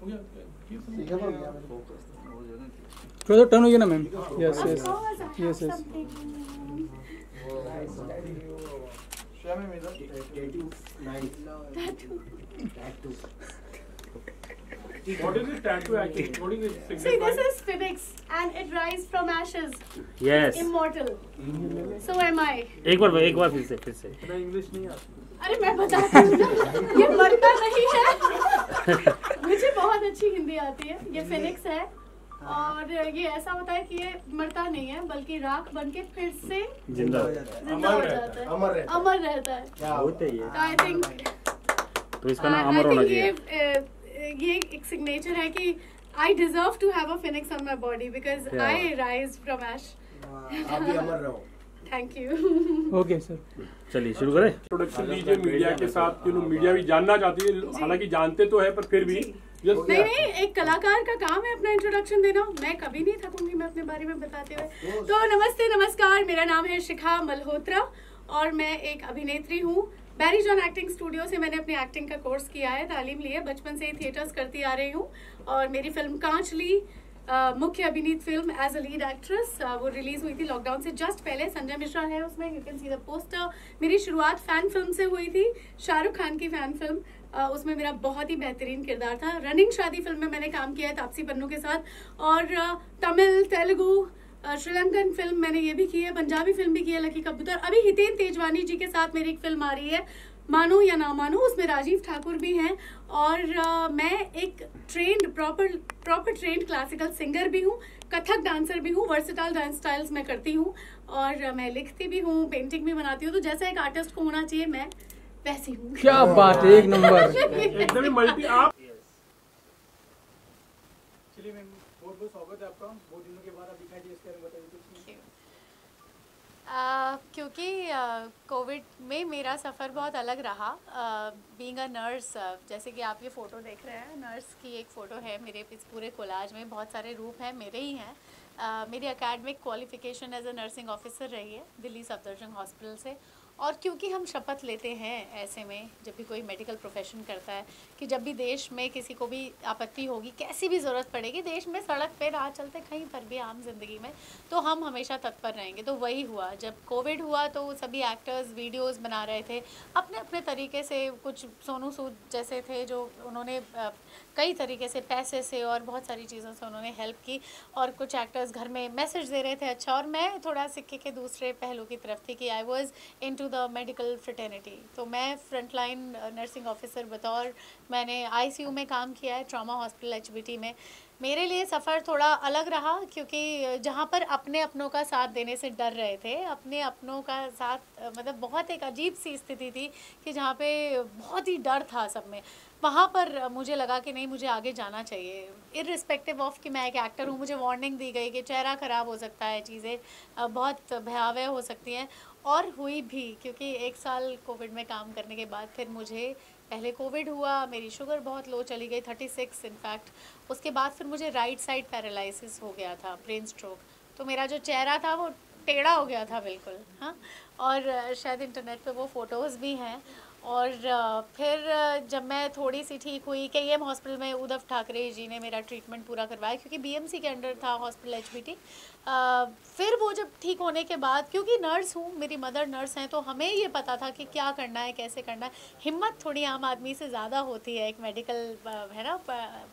थोड़ा सा टर्न हो गया ना ma'am. Yes yes yes yes. What is this tattoo actually? What is it? See, this is Phoenix and it rise from ashes. Yes. Immortal. So am I. एक बार फिर से। English नहीं आती। अरे मैं बताती हूँ ना, ये मरता नहीं है। मुझे बहुत अच्छी हिंदी आती है। ये फिनिक्स है और ये ऐसा होता है कि ये मरता नहीं है बल्कि राख बन के फिर से जिंदा हो जाता है, अमर रहता है। क्या होता है ये? आई थिंक तो इसका नाम अमर होना चाहिए। ये एक सिग्नेचर है कि I deserve to have a phoenix on my body because I rise from ash. आप भी अमर रहो। Thank you. ओके सर, चलिए शुरू करें। प्रोडक्शन दीजिए मीडिया के साथ, मीडिया भी जानना चाहती है, हालांकि जानते तो है पर फिर भी नहीं, एक कलाकार का काम है अपना इंट्रोडक्शन देना। मैं कभी नहीं थकूंगी मैं अपने बारे में बताते हुए। तो नमस्ते नमस्कार, मेरा नाम है शिखा मल्होत्रा और मैं एक अभिनेत्री हूँ। बैरी जॉन एक्टिंग स्टूडियो से मैंने अपनी एक्टिंग का कोर्स किया है, तालीम ली है। बचपन से ही थिएटर्स करती आ रही हूँ और मेरी फिल्म कांच ली मुख्य अभिनीत film as a lead actress, वो रिलीज हुई थी लॉकडाउन से जस्ट पहले। संजय मिश्रा है उसमें, you can see the poster. मेरी शुरुआत फैन फिल्म से हुई थी, शाहरुख खान की फैन फिल्म। उसमें मेरा बहुत ही बेहतरीन किरदार था। रनिंग शादी फिल्म में मैंने काम किया है तापसी पन्नू के साथ और तमिल, तेलुगु, श्रीलंकन फिल्म मैंने ये भी की है, पंजाबी फिल्म भी की है लकी कबूतर। अभी हितेन तेजवानी जी के साथ मेरी एक फिल्म आ रही है मानो या ना मानो, उसमें राजीव ठाकुर भी हैं और मैं एक trend proper trend classical singer भी हूँ, कथक डांसर भी हूँ, वर्सेटाइल डांस स्टाइल्स मैं करती हूँ और मैं लिखती भी हूँ, पेंटिंग भी बनाती हूँ। तो जैसा एक आर्टिस्ट को होना चाहिए मैं वैसी हूँ। क्या बात है, एक नंबर। एकदम ही मल्टी। आप चलिए मैम, बहुत बहुत स्वागत है आपका। बहुत दिनों के बाद आप दिखाई दिए, इसके बारे में बताइए कुछ। क्योंकि कोविड में मेरा सफ़र बहुत अलग रहा। बीइंग अ नर्स, जैसे कि आप ये फ़ोटो देख रहे हैं, नर्स की एक फ़ोटो है मेरे इस पूरे कोलाज में। बहुत सारे रूप हैं, मेरे ही हैं। मेरी academic qualification as a nursing officer रही है दिल्ली सफदरजंग हॉस्पिटल से। और क्योंकि हम शपथ लेते हैं ऐसे में, जब भी कोई मेडिकल प्रोफेशन करता है, कि जब भी देश में किसी को भी आपत्ति होगी, कैसी भी ज़रूरत पड़ेगी देश में, सड़क पे राह चलते कहीं पर भी आम जिंदगी में, तो हम हमेशा तत्पर रहेंगे। तो वही हुआ जब कोविड हुआ। तो सभी एक्टर्स वीडियोस बना रहे थे अपने अपने तरीके से। कुछ सोनू सूद जैसे थे जो उन्होंने कई तरीके से, पैसे से और बहुत सारी चीज़ों से उन्होंने हेल्प की, और कुछ एक्टर्स घर में मैसेज दे रहे थे अच्छा। और मैं थोड़ा सिक्के के दूसरे पहलू की तरफ थी कि I was into the medical fraternity. तो मैं फ्रंटलाइन नर्सिंग ऑफिसर बतौर, मैंने आईसीयू में काम किया है, ट्रॉमा हॉस्पिटल एचबीटी में। मेरे लिए सफ़र थोड़ा अलग रहा क्योंकि जहाँ पर अपने अपनों का साथ देने से डर रहे थे, अपने अपनों का साथ मतलब बहुत एक अजीब सी स्थिति थी कि जहाँ पे बहुत ही डर था सब में, वहाँ पर मुझे लगा कि नहीं, मुझे आगे जाना चाहिए। इर्रिस्पेक्टिव ऑफ कि मैं एक एक्टर हूँ, मुझे वार्निंग दी गई कि चेहरा ख़राब हो सकता है, चीज़ें बहुत भयावह हो सकती हैं, और हुई भी। क्योंकि एक साल कोविड में काम करने के बाद फिर मुझे पहले कोविड हुआ, मेरी शुगर बहुत लो चली गई, 36 इनफैक्ट। उसके बाद फिर मुझे राइट साइड पैरालिसिस हो गया था, ब्रेन स्ट्रोक। तो मेरा जो चेहरा था वो टेढ़ा हो गया था बिल्कुल। हाँ, और शायद इंटरनेट पे वो फ़ोटोज़ भी हैं। और फिर जब मैं थोड़ी सी ठीक हुई, केईएम हॉस्पिटल में उद्धव ठाकरे जी ने मेरा ट्रीटमेंट पूरा करवाया क्योंकि बीएमसी के अंडर था हॉस्पिटल एचबीटी। फिर वो जब ठीक होने के बाद, क्योंकि नर्स हूँ, मेरी मदर नर्स हैं, तो हमें ये पता था कि क्या करना है, कैसे करना है। हिम्मत थोड़ी आम आदमी से ज़्यादा होती है एक मेडिकल है ना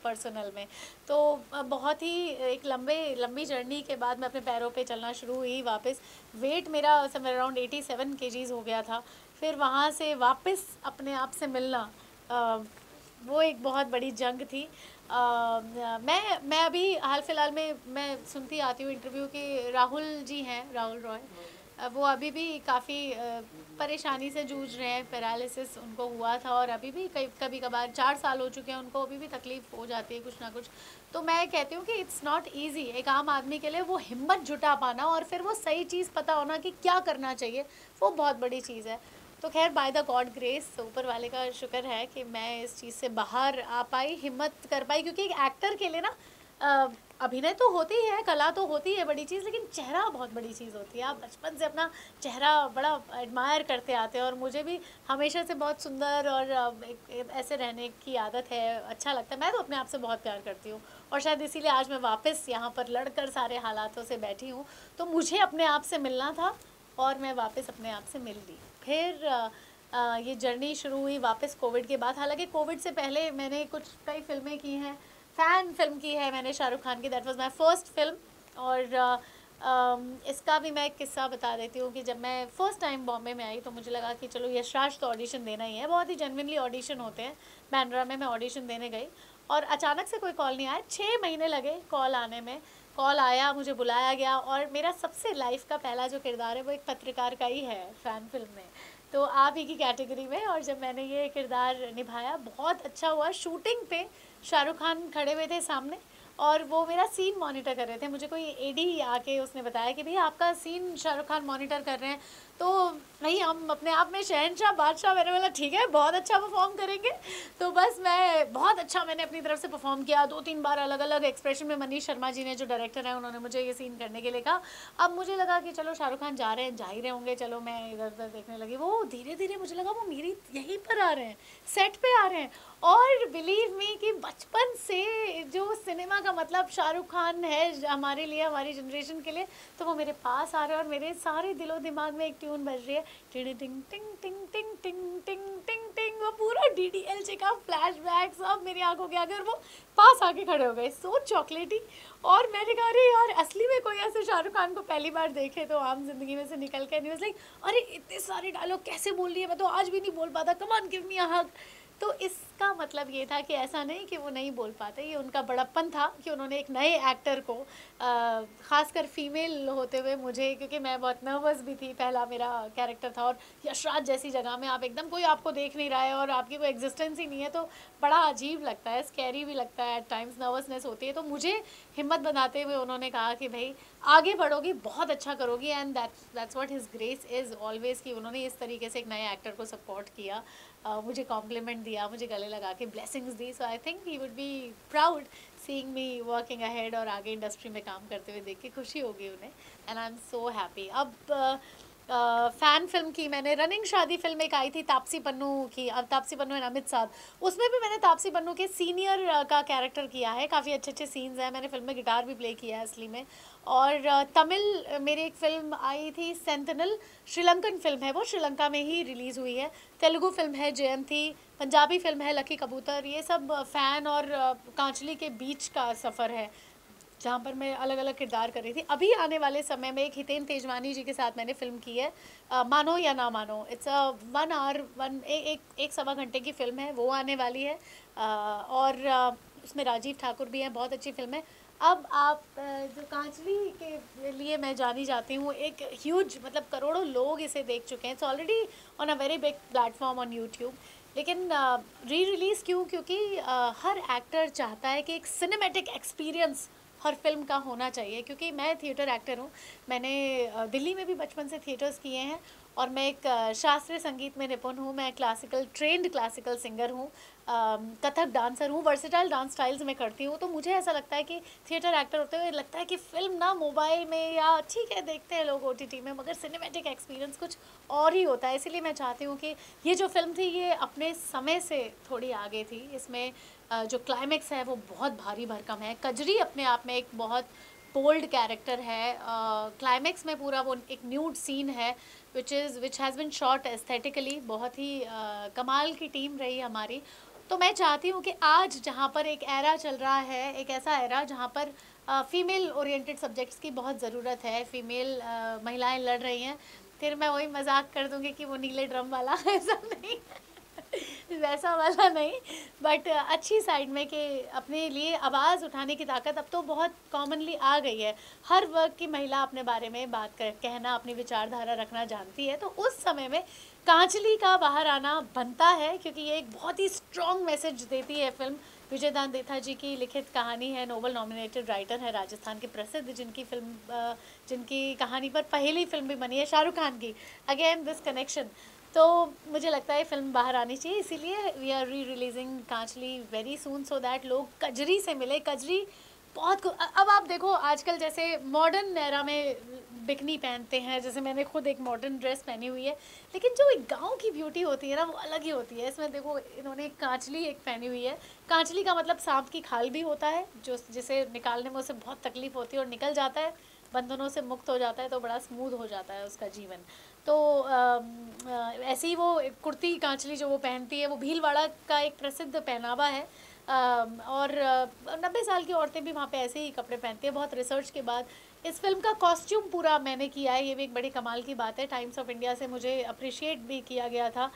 पर्सनल में। तो बहुत ही एक लंबी जर्नी के बाद मैं अपने पैरों पे चलना शुरू हुई वापस। वेट मेरा समवेयर अराउंड 87 kgs हो गया था। फिर वहाँ से वापस अपने आप से मिलना, वो एक बहुत बड़ी जंग थी। मैं अभी हाल फिलहाल में मैं सुनती आती हूँ इंटरव्यू कि राहुल जी हैं, राहुल रॉय, वो अभी भी काफ़ी परेशानी से जूझ रहे हैं। पैरालिसिस उनको हुआ था और अभी भी कभी कभार 4 साल हो चुके हैं उनको, अभी भी तकलीफ़ हो जाती है कुछ ना कुछ। तो मैं कहती हूँ कि इट्स नॉट ईजी एक आम आदमी के लिए वो हिम्मत जुटा पाना और फिर वो सही चीज़ पता होना कि क्या करना चाहिए, वो बहुत बड़ी चीज़ है। तो खैर बाय द गॉड ग्रेस, ऊपर वाले का शुक्र है कि मैं इस चीज़ से बाहर आ पाई, हिम्मत कर पाई। क्योंकि एक एक्टर के लिए ना अभिनय तो होती है, कला तो होती है बड़ी चीज़, लेकिन चेहरा बहुत बड़ी चीज़ होती है। आप बचपन से अपना चेहरा बड़ा एडमायर करते आते हैं, और मुझे भी हमेशा से बहुत सुंदर और ऐसे रहने की आदत है, अच्छा लगता है। मैं तो अपने आप से बहुत प्यार करती हूँ, और शायद इसीलिए आज मैं वापस यहाँ पर लड़कर सारे हालातों से बैठी हूँ। तो मुझे अपने आप से मिलना था, और मैं वापस अपने आप से मिल ली। फिर ये जर्नी शुरू हुई वापस कोविड के बाद। हालांकि कोविड से पहले मैंने कई फिल्में की हैं। फ़ैन फिल्म की है मैंने शाहरुख खान की, that was my first film. और इसका भी मैं एक किस्सा बता देती हूँ कि जब मैं फ़र्स्ट टाइम बॉम्बे में आई तो मुझे लगा कि चलो यशराज तो ऑडिशन देना ही है, बहुत ही जेन्युइनली ऑडिशन होते हैं। बैंड्रा में मैं ऑडिशन देने गई, और अचानक से कोई कॉल नहीं आया। 6 महीने लगे कॉल आने में। कॉल आया, मुझे बुलाया गया, और मेरा सबसे लाइफ का पहला जो किरदार है वो एक पत्रकार का ही है फ़ैन फिल्म में, तो आप ही की कैटेगरी में। और जब मैंने ये किरदार निभाया, बहुत अच्छा हुआ। शूटिंग पे शाहरुख खान खड़े हुए थे सामने, और वो मेरा सीन मॉनिटर कर रहे थे। मुझे कोई एडी आके उसने बताया कि भैया आपका सीन शाहरुख खान मॉनिटर कर रहे हैं, तो नहीं हम अपने आप में शहनशाह बादशाह। मैंने बोला ठीक है, बहुत अच्छा परफॉर्म करेंगे। तो बस मैं बहुत अच्छा मैंने अपनी तरफ से परफॉर्म किया। 2-3 बार अलग अलग एक्सप्रेशन में मनीष शर्मा जी ने, जो डायरेक्टर हैं, उन्होंने मुझे ये सीन करने के लिए कहा। अब मुझे लगा कि चलो शाहरुख खान जा रहे हैं, जा ही रहे होंगे, चलो मैं इधर उधर देखने लगी। वो धीरे धीरे मुझे लगा वो मेरी यहीं पर आ रहे हैं, सेट पे आ रहे हैं। और बिलीव मी कि बचपन से जो सिनेमा का मतलब शाहरुख खान है हमारे लिए, हमारी जनरेशन के लिए, तो वो मेरे पास आ रहे हैं, और मेरे सारे दिलो दिमाग में एक ट्यून बज रही है, टिंग टिंग टिंग टिंग टिंग टिंग टिंग टिंग टिंग। वो पूरा DDLJ का फ्लैशबैक सब मेरी आंखों के आगे, और वो पास आके खड़े हो गए, सो चॉकलेटी। और मैंने कहा अरे यार, असली में कोई ऐसे शाहरुख खान को पहली बार देखे तो आम जिंदगी में से निकल के, नहीं लाइक अरे इतने सारे डायलॉग कैसे बोल रही है, मैं तो आज भी नहीं बोल पाता, कम ऑन गिव मी अ हग। तो इसका मतलब ये था कि ऐसा नहीं कि वो नहीं बोल पाते, ये उनका बड़प्पन था कि उन्होंने एक नए एक्टर को, ख़ासकर फीमेल होते हुए मुझे, क्योंकि मैं बहुत नर्वस भी थी, पहला मेरा कैरेक्टर था, और यशराज जैसी जगह में आप एकदम, कोई आपको देख नहीं रहा है और आपकी कोई एग्जिस्टेंस ही नहीं है, तो बड़ा अजीब लगता है, स्कैरी भी लगता है, एट टाइम्स नर्वसनेस होती है। तो मुझे हिम्मत बनाते हुए उन्होंने कहा कि भाई आगे बढ़ोगी, बहुत अच्छा करोगी, and that's what his grace is always, कि उन्होंने इस तरीके से एक नए एक्टर को सपोर्ट किया, मुझे कॉम्प्लीमेंट दिया, मुझे गले लगा के blessings the. So I think he would be proud seeing me working ahead, और आगे इंडस्ट्री में काम करते हुए देख के खुशी होगी उन्हें, and I am so happy. अब फ़ैन फिल्म की मैंने, रनिंग शादी फिल्म एक आई थी तापसी पन्नू की, अब तापसी पन्नू एंड अमित साध, उसमें भी मैंने तापसी पन्नू के सीनियर का कैरेक्टर किया है। काफ़ी अच्छे अच्छे सीन्स हैं, मैंने फिल्म में गिटार भी प्ले किया है असली में। और तमिल मेरी एक फ़िल्म आई थी सेंटिनल, श्रीलंकन फिल्म है वो, श्रीलंका में ही रिलीज़ हुई है। तेलुगु फिल्म है जयंती, पंजाबी फिल्म है लकी कबूतर। ये सब फ़ैन और कांचली के बीच का सफ़र है, जहाँ पर मैं अलग अलग किरदार कर रही थी। अभी आने वाले समय में एक हितेन तेजवानी जी के साथ मैंने फ़िल्म की है, मानो या ना मानो। इट्स अ 1 आवर 1 सवा घंटे की फ़िल्म है, वो आने वाली है। और उसमें राजीव ठाकुर भी हैं, बहुत अच्छी फ़िल्म है। अब आप जो कांचली के लिए मैं जानी जाती हूँ, एक ह्यूज, मतलब करोड़ों लोग इसे देख चुके हैं, it's already on a very big platform on YouTube. लेकिन री रिलीज़ क्यों? क्योंकि हर एक्टर चाहता है कि एक सिनेमैटिक एक्सपीरियंस हर फिल्म का होना चाहिए। क्योंकि मैं थिएटर एक्टर हूँ, मैंने दिल्ली में भी बचपन से थिएटर्स किए हैं, और मैं एक शास्त्रीय संगीत में निपुण हूँ, मैं ट्रेंड क्लासिकल सिंगर हूँ, कथक डांसर हूँ, वर्सेटाइल डांस स्टाइल्स में करती हूँ। तो मुझे ऐसा लगता है कि थिएटर एक्टर होते हुए लगता है कि फ़िल्म ना मोबाइल में, या ठीक है देखते हैं लोग OTT में, मगर सिनेमैटिक एक्सपीरियंस कुछ और ही होता है। इसीलिए मैं चाहती हूँ कि ये जो फिल्म थी ये अपने समय से थोड़ी आगे थी। इसमें जो क्लाइमेक्स है वो बहुत भारी भरकम है। कजरी अपने आप में एक बहुत बोल्ड कैरेक्टर है। क्लाइमेक्स में पूरा वो एक न्यूड सीन है which has been shot aesthetically, बहुत ही कमाल की टीम रही हमारी। तो मैं चाहती हूँ कि आज जहाँ पर एक एरा चल रहा है, एक ऐसा एरा जहाँ पर फ़ीमेल ओरिएंटेड सब्जेक्ट्स की बहुत ज़रूरत है, फ़ीमेल महिलाएं लड़ रही हैं। फिर मैं वही मजाक कर दूँगी कि वो नीले ड्रम वाला ऐसा नहीं वैसा वाला नहीं, बट अच्छी साइड में कि अपने लिए आवाज़ उठाने की ताकत अब तो बहुत कॉमनली आ गई है। हर वर्ग की महिला अपने बारे में बात कहना, अपनी विचारधारा रखना जानती है। तो उस समय में कांचली का बाहर आना बनता है, क्योंकि ये एक बहुत ही स्ट्रॉन्ग मैसेज देती है फिल्म। विजय दान देथा जी की लिखित कहानी है, नोबल नॉमिनेटेड राइटर है राजस्थान के प्रसिद्ध, जिनकी कहानी पर पहली फिल्म भी बनी है शाहरुख खान की, अगेन दिस कनेक्शन। तो मुझे लगता है फिल्म बाहर आनी चाहिए, इसीलिए वी आर री releasing Kaanchli very soon, so that लोग कजरी से मिले। कजरी बहुत अब आप देखो आजकल जैसे मॉडर्न एरा में बिकनी पहनते हैं, जैसे मैंने खुद एक मॉडर्न ड्रेस पहनी हुई है, लेकिन जो एक गांव की ब्यूटी होती है ना वो अलग ही होती है। इसमें देखो इन्होंने एक कांचली एक पहनी हुई है। कांचली का मतलब सांप की खाल भी होता है, जो जिसे निकालने में उसे बहुत तकलीफ होती है और निकल जाता है, बंधनों से मुक्त हो जाता है तो बड़ा स्मूथ हो जाता है उसका जीवन। तो ऐसे ही वो कुर्ती कांचली जो वो पहनती है वो भीलवाड़ा का एक प्रसिद्ध पहनावा है। और 90 साल की औरतें भी वहाँ पे ऐसे ही कपड़े पहनती हैं। बहुत रिसर्च के बाद इस फिल्म का कॉस्ट्यूम पूरा मैंने किया है, ये भी एक बड़ी कमाल की बात है। टाइम्स ऑफ इंडिया से मुझे अप्रिशिएट भी किया गया था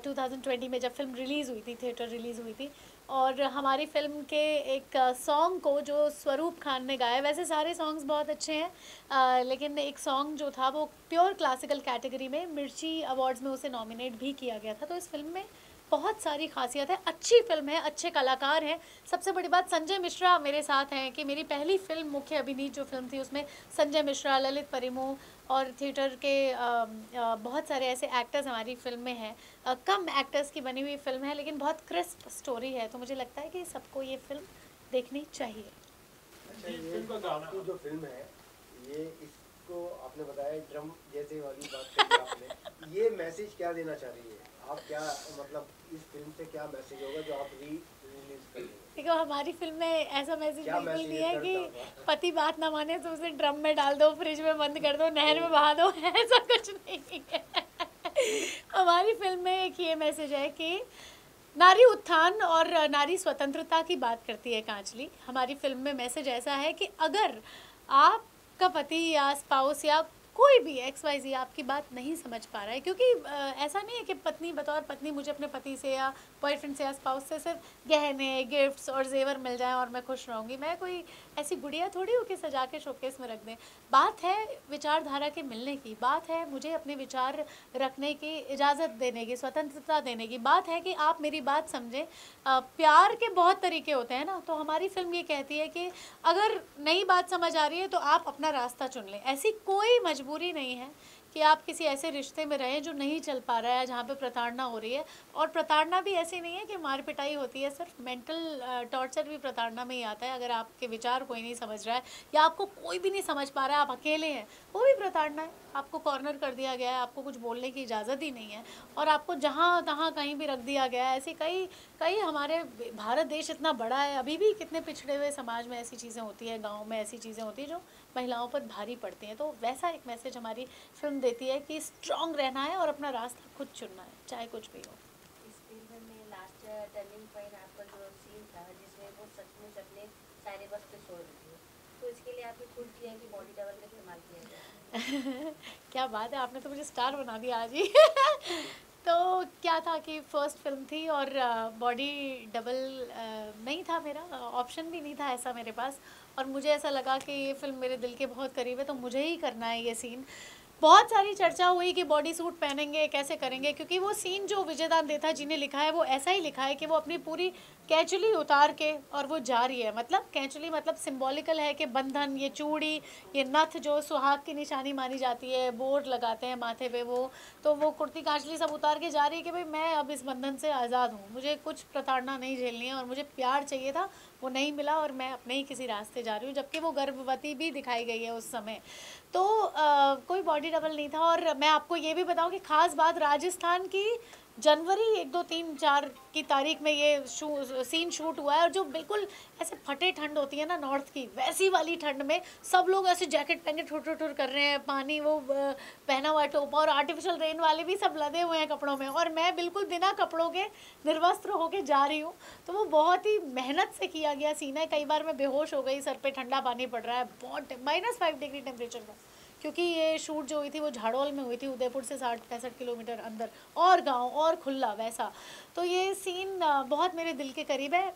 2020 में जब फिल्म रिलीज़ हुई थी, थिएटर रिलीज़ हुई थी। और हमारी फिल्म के एक सॉन्ग को जो स्वरूप खान ने गाया, वैसे सारे सॉन्ग्स बहुत अच्छे हैं लेकिन एक सॉन्ग जो था वो प्योर क्लासिकल कैटेगरी में मिर्ची अवार्ड्स में उसे नॉमिनेट भी किया गया था। तो इस फिल्म में बहुत सारी खासियत है, अच्छी फिल्म है, अच्छे कलाकार हैं। सबसे बड़ी बात संजय मिश्रा मेरे साथ हैं कि मेरी पहली फिल्म मुख्य अभिनीत जो फिल्म थी उसमें संजय मिश्रा, ललित परिमू और थिएटर के बहुत सारे ऐसे एक्टर्स हमारी फिल्म में हैं। कम एक्टर्स की बनी हुई फिल्म है लेकिन बहुत क्रिस्प स्टोरी है, तो मुझे लगता है कि सबको ये फिल्म देखनी चाहिए। अच्छा, ये आपकी जो फिल्म है ये इसको आपने बताया ड्रम जैसे वाली बात कही आपने, ये मैसेज क्या देना चाह रही है आप? क्या मतलब इस फिल्म से क्या मैसेज होगा जो आप रिलीज करेंगे? देखो हमारी फिल्म में ऐसा मैसेज बिल्कुल नहीं है कि करता पति बात ना माने तो उसे ड्रम में डाल दो, फ्रिज में बंद कर दो, नहर में बहा दो, ऐसा कुछ नहीं है। हमारी फिल्म में एक ये मैसेज है कि नारी उत्थान और नारी स्वतंत्रता की बात करती है कांचली। हमारी फिल्म में मैसेज ऐसा है कि अगर आपका पति या स्पाउस या कोई भी XYZ आपकी बात नहीं समझ पा रहा है, क्योंकि ऐसा नहीं है कि पत्नी बतौर पत्नी मुझे अपने पति से या बॉयफ्रेंड से या स्पाउस से सिर्फ गहने, गिफ्ट्स और जेवर मिल जाएं और मैं खुश रहूँगी। मैं कोई ऐसी गुड़िया थोड़ी हूँ कि सजा के शोकेस में रख दें। बात है विचारधारा के मिलने की, बात है मुझे अपने विचार रखने की इजाज़त देने की, स्वतंत्रता देने की। बात है कि आप मेरी बात समझें। प्यार के बहुत तरीके होते हैं ना, तो हमारी फिल्म ये कहती है कि अगर नई बात समझ आ रही है तो आप अपना रास्ता चुन लें। ऐसी कोई मजबूरी नहीं है कि आप किसी ऐसे रिश्ते में रहें जो नहीं चल पा रहा है, जहाँ पे प्रताड़ना हो रही है। और प्रताड़ना भी ऐसी नहीं है कि मार पिटाई होती है, सिर्फ मेंटल टॉर्चर भी प्रताड़ना में ही आता है। अगर आपके विचार कोई नहीं समझ रहा है या आपको कोई भी नहीं समझ पा रहा है, आप अकेले हैं, वो भी प्रताड़ना है। आपको कॉर्नर कर दिया गया है, आपको कुछ बोलने की इजाज़त ही नहीं है और आपको जहाँ तहाँ कहीं भी रख दिया गया है। ऐसी कई हमारे भारत देश इतना बड़ा है, अभी भी कितने पिछड़े हुए समाज में ऐसी चीज़ें होती हैं, गाँव में ऐसी चीज़ें होती हैं जो महिलाओं पर भारी पड़ती हैं। तो वैसा एक मैसेज हमारी फिल्म देती है कि स्ट्रांग रहना है और अपना रास्ता खुद चुनना है, चाहे कुछ भी हो। इस फिल्म में लास्ट टर्निंग पॉइंट आपका जो सीन था जिसमें वो सचमुच अपने सारे वस्त्र छोड़ दिए, तो इसके लिए आपने खुद किया कि बॉडी डबल का इस्तेमाल किया गया? क्या बात है, आपने तो मुझे स्टार बना दिया आज ही। तो क्या था कि फर्स्ट फिल्म थी और बॉडी डबल नहीं था, मेरा ऑप्शन भी नहीं था ऐसा मेरे पास। और मुझे ऐसा लगा कि ये फिल्म मेरे दिल के बहुत करीब है तो मुझे ही करना है ये सीन। बहुत सारी चर्चा हुई कि बॉडी सूट पहनेंगे कैसे करेंगे, क्योंकि वो सीन जो विजयदान देथा जी ने लिखा है वो ऐसा ही लिखा है कि वो अपनी पूरी कैंचुली उतार के और वो जा रही है। मतलब कैंचुली मतलब सिंबॉलिकल है कि बंधन, ये चूड़ी, ये नथ जो सुहाग की निशानी मानी जाती है, बोर लगाते हैं माथे पे वो, तो वो कुर्ती कांचली सब उतार के जा रही है कि भाई मैं अब इस बंधन से आज़ाद हूँ, मुझे कुछ प्रताड़ना नहीं झेलनी है और मुझे प्यार चाहिए था, वो नहीं मिला और मैं अपने ही किसी रास्ते जा रही हूँ। जबकि वो गर्भवती भी दिखाई गई है उस समय। तो कोई बॉडी डबल नहीं था। और मैं आपको ये भी बताऊँ कि ख़ास बात, राजस्थान की जनवरी 1, 2, 3, 4 की तारीख में ये सीन शूट हुआ है और जो बिल्कुल ऐसे फटे ठंड होती है ना नॉर्थ की, वैसी वाली ठंड में सब लोग ऐसे जैकेट पहन के ठुर कर रहे हैं, पानी वो पहना हुआ टोपा और आर्टिफिशियल रेन वाले भी सब लदे हुए हैं कपड़ों में, और मैं बिल्कुल बिना कपड़ों के निर्वस्त्र होके जा रही हूँ। तो वो बहुत ही मेहनत से किया गया सीन है। कई बार मैं बेहोश हो गई, सर पे ठंडा पानी पड़ रहा है, बहुत -5 डिग्री टेम्परेचर था, क्योंकि ये शूट जो हुई थी वो झाड़ोल में हुई थी, उदयपुर से 60-65 किलोमीटर अंदर, और गांव और खुला वैसा। तो ये सीन बहुत मेरे दिल के करीब है।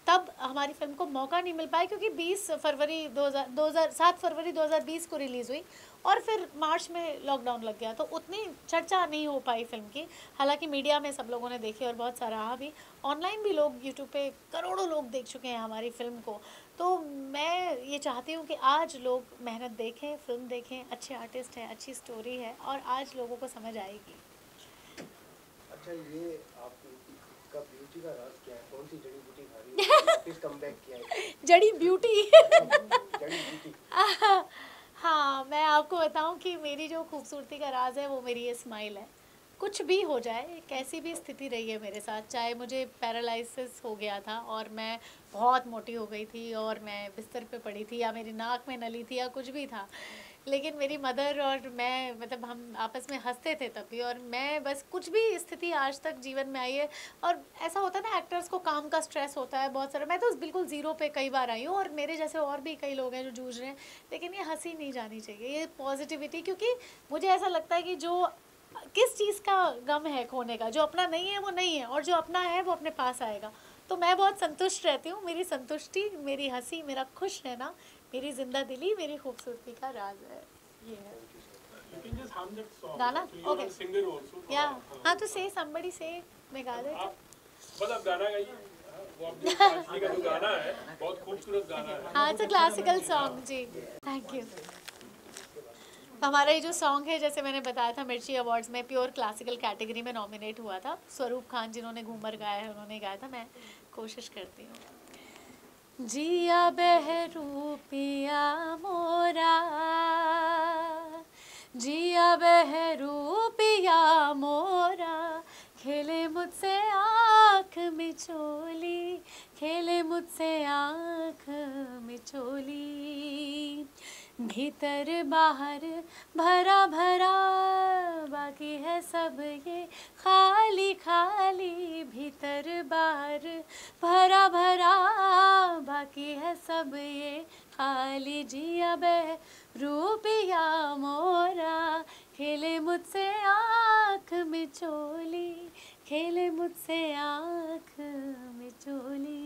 तब हमारी फिल्म को मौका नहीं मिल पाया क्योंकि 7 फरवरी 2020 को रिलीज़ हुई और फिर मार्च में लॉकडाउन लग गया, तो उतनी चर्चा नहीं हो पाई फिल्म की। हालांकि मीडिया में सब लोगों ने देखी और बहुत सराहा भी, ऑनलाइन भी लोग, यूट्यूब पे करोड़ों लोग देख चुके हैं हमारी फिल्म को। तो मैं ये चाहती हूँ कि आज लोग मेहनत देखें, फिल्म देखें, अच्छे आर्टिस्ट हैं, अच्छी स्टोरी है और आज लोगों को समझ आएगी। अच्छा, ये आपका ब्यूटी का राज क्या है? कौन सी जड़ी बूटी खा रही है? वापस कमबैक किया है? जड़ी ब्यूटी जड़ी बूटी। हाँ, मैं आपको बताऊं कि मेरी जो खूबसूरती का राज है वो मेरी ये स्माइल है। कुछ भी हो जाए, कैसी भी स्थिति रही है मेरे साथ, चाहे मुझे पैरालिसिस हो गया था और मैं बहुत मोटी हो गई थी और मैं बिस्तर पे पड़ी थी, या मेरी नाक में नली थी, या कुछ भी था, लेकिन मेरी मदर और मैं, मतलब हम आपस में हंसते थे तब भी। और मैं बस, कुछ भी स्थिति आज तक जीवन में आई है, और ऐसा होता है ना, एक्टर्स को काम का स्ट्रेस होता है बहुत सारा, मैं तो बिल्कुल ज़ीरो पे कई बार आई हूँ, और मेरे जैसे और भी कई लोग हैं जो जूझ रहे हैं। लेकिन ये हंसी नहीं जानी चाहिए, ये पॉजिटिविटी, क्योंकि मुझे ऐसा लगता है कि जो किस चीज़ का गम है खोने का, जो अपना नहीं है वो नहीं है, और जो अपना है वो अपने पास आएगा। तो मैं बहुत संतुष्ट रहती हूँ। मेरी संतुष्टि, मेरी हंसी, मेरा खुश रहना, मेरी जिंदा दिली मेरी खूबसूरती का राज है। ये है You can just hum that song. गाना? So you're Okay. a singer also. या हाँ, तो से somebody से मैं गा देती आप बस आप गाना गाइए। वो आप जो कांचनी का जो गाना है, बहुत खूबसूरत गाना है। हाँ, इट्स अ क्लासिकल सॉन्ग जी। Thank you. हमारा ये जो सॉन्ग है, जैसे मैंने बताया था, मिर्ची अवार्ड्स में प्योर क्लासिकल कैटेगरी में नॉमिनेट हुआ था। स्वरूप खान जिन्होंने घूमर गाया है, उन्होंने गाया था। मैं कोशिश करती हूँ। जिया बहरू पिया मोरा, जिया बहरू पिया मोरा, खेले मुझसे आँख मिचोली, खेले मुझसे आँख मिचोली, भीतर बाहर भरा भरा, बाकी है सब ये खाली खाली, भीतर बाहर भरा भरा, बाकी है सब ये खाली, जिया बहरू पिया मोरा, खेले मुझसे आँख मिचोली, खेले मुझसे आँख मिचोली।